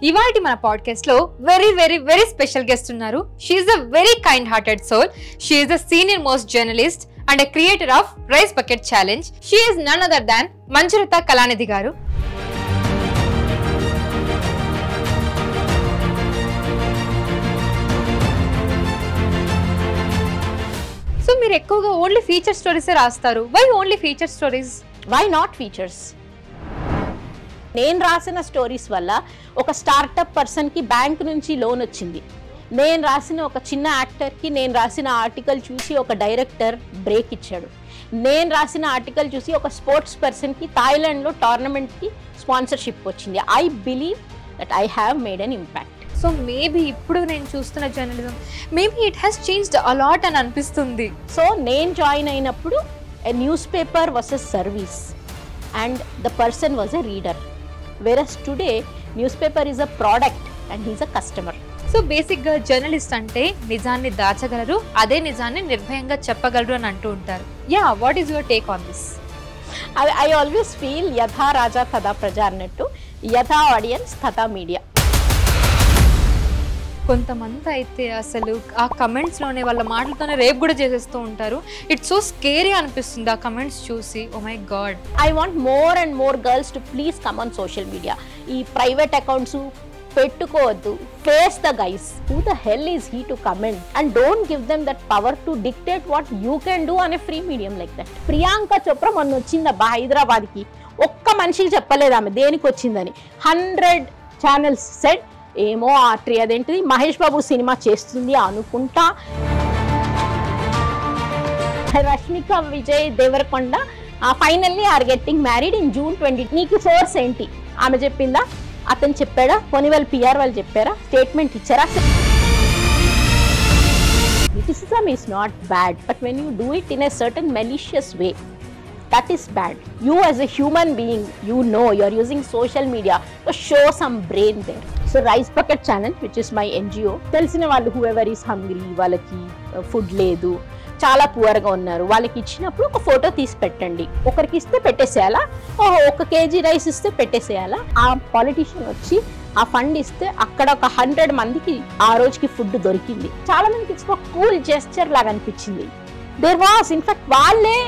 ఇవాల్టి మన పాడ్కాస్ట్ లో very very very special guest ఉన్నారు. She is a very kind hearted soul. She is the senior most journalist and a creator of Rice Bucket Challenge. She is none other than Manjurita Kalanidhi garu. So meer ekkuva only feature stories e rastaru. Why only feature stories? Why not features? నేను రాసిన stories వల్ల ఒక startup పర్సన్కి bank నుంచి loan వచ్చింది. నేను రాసిన ఒక చిన్న యాక్టర్కి నేను రాసిన ఆర్టికల్ చూసి ఒక డైరెక్టర్ బ్రేక్ ఇచ్చాడు. నేను రాసిన ఆర్టికల్ చూసి ఒక స్పోర్ట్స్ పర్సన్కి థాయిలాండ్లో టోర్నమెంట్కి స్పాన్సర్షిప్ వచ్చింది. I believe that I have made an impact. So maybe ఇప్పుడు నేను చూస్తున్న journalism maybe it has changed a lot అని అనిపిస్తుంది. సో నేను జాయిన్ అయినప్పుడు a news paper was a service and the person was a reader. whereas today newspaper is a product and he's a customer. So బేసిక్గా journalist అంటే నిజాన్ని దాచగలరు, అదే నిజాన్ని నిర్భయంగా చెప్పగలరు అని అంటూ ఉంటారు. Yeah, what is your take on this? I always feel యథా రాజా తథా ప్రజ అన్నట్టు, యథా ఆడియన్స్ తథా మీడియా. కొంతమంది అయితే అసలు ఆ కమెంట్స్లోనే వాళ్ళ మాటలతోనే రేప్ కూడా చేసేస్తూ ఉంటారు. ఇట్స్ సో స్కేరీ అనిపిస్తుంది ఆ కమెంట్స్ చూసి. Oh my god, I want more and more girls to please come on social media. ఈ ప్రైవేట్ అకౌంట్స్ పెట్టుకోవద్దు. Face the guys. Who the hell is he to comment and don't give them that power to dictate what you can do అనే free medium like that. Priyanka Chopra మొన్న వచ్చిందబ్బా హైదరాబాద్కి, ఒక్క మనిషికి చెప్పలేదు ఆమె దేనికి వచ్చిందని. 100 ఛానల్స్ సెట్ ఏమో ఆర్ట్రీ అదేంటిది మహేష్ బాబు సినిమా చేస్తుంది అనుకుంటా. Rashmika Vijay Deverakonda finally are getting married in June 20. నీకు సోర్స్ ఏంటి? ఆమె చెప్పిందా, అతను చెప్పాడా, పోనీ వాళ్ళు పిఆర్ వాళ్ళు చెప్పారా, స్టేట్మెంట్ ఇచ్చారా? Criticism is not bad, but when you do it in a certain malicious way, that is bad. You as a human being, you know you're using social media to show some brain there. So Rice Bucket Challenge, which is my NGO, తెలిసిన వాళ్ళు whoever is hungry, వాళ్ళకి food లేదు, చాలా పువర్గా ఉన్నారు, వాళ్ళకి ఇచ్చినప్పుడు ఒక photo తీసి పెట్టండి. ఒకరికి ఇస్తే పెట్టేసేయాలా, 1 kg రైస్ ఇస్తే పెట్టేసేయాలా. ఆ పాలిటిషియన్ వచ్చి ఆ ఫండ్ ఇస్తే అక్కడ ఒక 100 మందికి ఆ రోజుకి ఫుడ్ దొరికింది. చాలా మందికి ఇట్స్ ఒక కూల్ జెస్చర్ లాగా అనిపించింది. దేర్ వాస్ ఇన్ఫాక్ట్ వాళ్ళే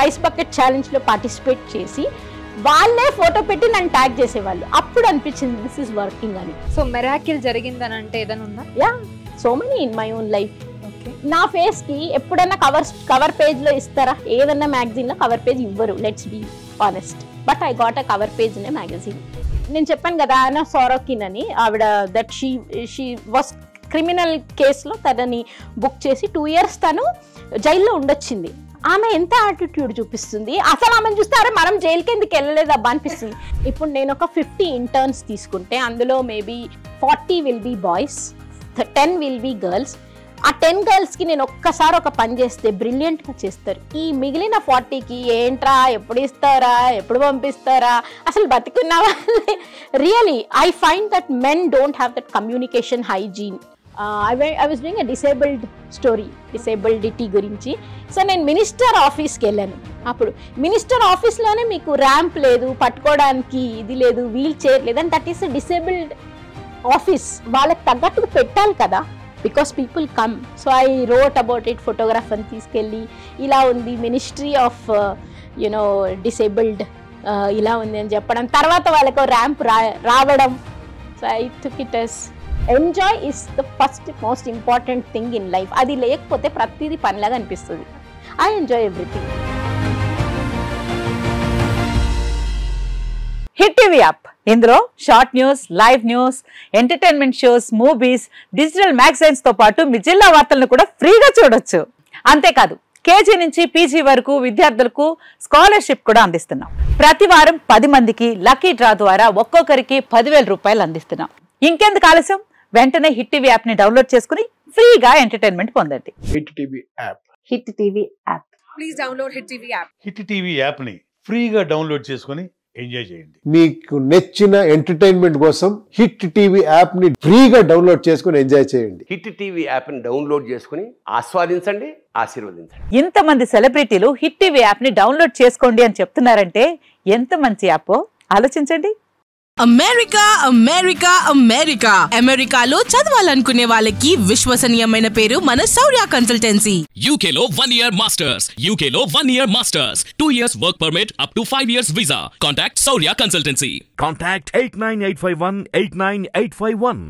రైస్ బకెట్ ఛాలెంజ్లో పార్టిసిపేట్ చేసి వాళ్ళే ఫోటో పెట్టి నన్ను ట్యాగ్ చేసేవాళ్ళు. అప్పుడు అనిపించింది దిస్ ఈస్ వర్కింగ్ అని. సో మెరాకిల్ జరిగిందని అంటే ఏదైనా ఉందా? Yeah, so many in my own life. నా ఫేస్ కి ఎప్పుడన్నా కవర్ పేజ్ లో ఇస్తారా? ఏదన్నా మ్యాగజైన్ లో కవర్ పేజ్ ఇవ్వరు, let's be honest. But I got a cover page in a magazine. నేను చెప్పాను కదా అనా సోరోకిన్ అని, ఆవిడ దట్ షీ వాస్ క్రిమినల్ కేసులో తనని బుక్ చేసి 2 years తను జైల్లో ఉండొచ్చింది. ఆమె ఎంత యాటిట్యూడ్ చూపిస్తుంది అసలు. ఆమెను చూస్తే అరే మనం జైలుకి ఎందుకు వెళ్ళలేదు అబ్బా అనిపిస్తుంది. ఇప్పుడు నేను ఒక 50 ఇంటర్న్స్ తీసుకుంటే అందులో maybe 40 will be boys, 10 will be girls. ఆ 10 గర్ల్స్కి నేను ఒక్కసారి ఒక పని చేస్తే బ్రిలియంట్గా చేస్తారు. ఈ మిగిలిన 40కి ఏంట్రా, ఎప్పుడు ఇస్తారా, ఎప్పుడు పంపిస్తారా, అసలు బతికున్నావా? Really I find that men don't have that communication hygiene. I was doing a disability గురించి. సో నేను మినిస్టర్ ఆఫీస్కి వెళ్ళాను. అప్పుడు మినిస్టర్ ఆఫీస్లోనే మీకు ర్యాంప్ లేదు, పట్టుకోవడానికి ఇది లేదు, వీల్ చైర్ లేదు, and that is disabled office. వాళ్ళకి తగ్గట్టుగా పెట్టాలి కదా, because people come. So I wrote about it, ఫోటోగ్రాఫర్ని తీసుకెళ్ళి ఇలా ఉంది మినిస్ట్రీ ఆఫ్ యునో డిసేబుల్డ్ ఇలా ఉంది అని చెప్పడం, తర్వాత వాళ్ళకు ర్యాంప్ రావడం. So I took it as enjoy is the first most important thing in life. అది లేకపోతే ప్రతిదీ పనిలాగా అనిపిస్తుంది. I enjoy everything. Hit TV app, ఇందులో short news, live news, entertainment shows, movies, digital magazines తో పాటు మీ జిల్లా వార్తలను కూడా ఫ్రీగా చూడొచ్చు. అంతేకాదు కేజీ నుంచి పీజీ వరకు విద్యార్థులకు స్కాలర్షిప్ కూడా అందిస్తున్నాం. ప్రతి వారం 10 మందికి లక్కీ డ్రా ద్వారా ఒక్కొక్కరికి 10,000 రూపాయలు అందిస్తున్నాం. ఇంకెందుకు ఆలస్యం, వెంటనే హిట్ టీవీ యాప్ ని డౌన్లోడ్ చేసుకుని ఫ్రీగా ఎంటర్టైన్మెంట్ పొందండి. Hit TV app. Hit TV app. Please download hit TV app. Hit TV app ని ఫ్రీగా డౌన్లోడ్ చేసుకుని ఎంజాయ్ చేయండి. మీకు నచ్చిన ఎంటర్టైన్మెంట్ కోసం హిట్ టీవీ యాప్ ని ఫ్రీగా డౌన్లోడ్ చేసుకుని ఎంజాయ్ చేయండి. హిట్ టీవీ యాప్ ని డౌన్లోడ్ చేసుకుని ఆస్వాదించండి, ఆశీర్వదించండి. ఇంతమంది సెలబ్రిటీలు హిట్ టీవీ యాప్ ని డౌన్లోడ్ చేసుకోండి అని చెప్తున్నారంటే ఎంత మంచి యాప్ ఆలోచించండి. అమెరికా అమెరికా అమెరికా అమెరికాలో చదవాలనుకునే వాళ్ళకి విశ్వసనీయమైన పేరు మన శౌర్య కన్సల్టెన్సీ. UK లో 1 year masters, UK లో 1 year masters, 2 years work permit up to 5 years visa. Contact Saurya Consultancy. Contact 89851 89851.